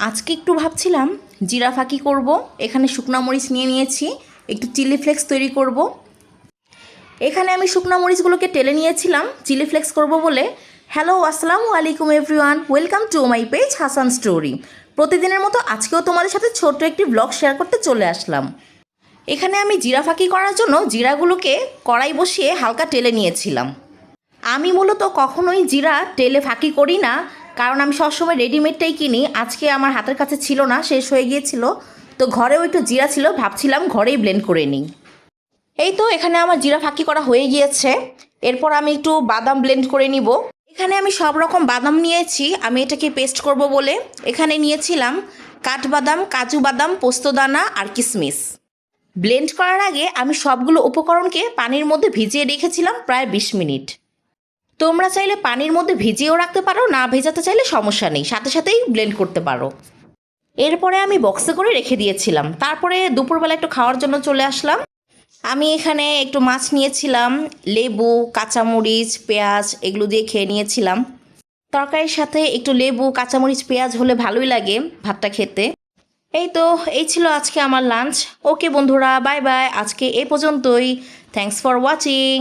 আজকে একটু ভাবছিলাম জিরা ফাঁকি করব। এখানে শুকনো মরিচ নিয়ে নিয়েছি, একটু চিলি ফ্লেক্স তৈরি করব। এখানে আমি শুকনো মরিচগুলোকে টেলে নিয়েছিলাম চিলি ফ্লেক্স করব বলে। হ্যালো, আসসালামু আলাইকুম everyone, welcome to my page Hasan story. প্রতিদিনের মতো আজকেও তোমাদের সাথে ছোট্ট একটি ব্লগ শেয়ার করতে চলে আসলাম। এখানে আমি জিরা ফাঁকি করার জন্য জিরাগুলোকে কড়াই বসিয়ে হালকা টেলে নিয়েছিলাম। আমি মূলত কখনোই জিরা টেলে ফাঁকি করি না, কারণ আমি সবসময় রেডিমেডটাই কিনি। আজকে আমার হাতের কাছে ছিল না, শেষ হয়ে গিয়েছিল, তো ঘরেও একটু জিরা ছিল, ভাবছিলাম ঘরেই ব্লেন্ড করে নিই। এই তো এখানে আমার জিরা ফাঁকি করা হয়ে গিয়েছে। এরপর আমি একটু বাদাম ব্লেন্ড করে নিব। এখানে আমি সব রকম বাদাম নিয়েছি, আমি এটাকে পেস্ট করব বলে। এখানে নিয়েছিলাম কাঠবাদাম, কাজু বাদাম, পোস্তদানা আর কিশমিশ। ব্লেন্ড করার আগে আমি সবগুলো উপকরণকে পানির মধ্যে ভিজিয়ে রেখেছিলাম প্রায় 20 মিনিট। তোমরা চাইলে পানির মধ্যে ভিজিয়েও রাখতে পারো, না ভেজাতে চাইলে সমস্যা নেই, সাথে সাথেই ব্লেন্ড করতে পারো। এরপরে আমি বক্সে করে রেখে দিয়েছিলাম। তারপরে দুপুরবেলা একটু খাওয়ার জন্য চলে আসলাম। আমি এখানে একটু মাছ নিয়েছিলাম, লেবু, কাঁচামরিচ, পেঁয়াজ এগুলো দিয়ে খেয়ে নিয়েছিলাম। তরকারির সাথে একটু লেবু, কাঁচামরিচ, পেঁয়াজ হলে ভালোই লাগে ভাতটা খেতে। এই তো, এই ছিল আজকে আমার লাঞ্চ। ওকে বন্ধুরা, বাই বাই, আজকে এই পর্যন্তই। Thanks for watching.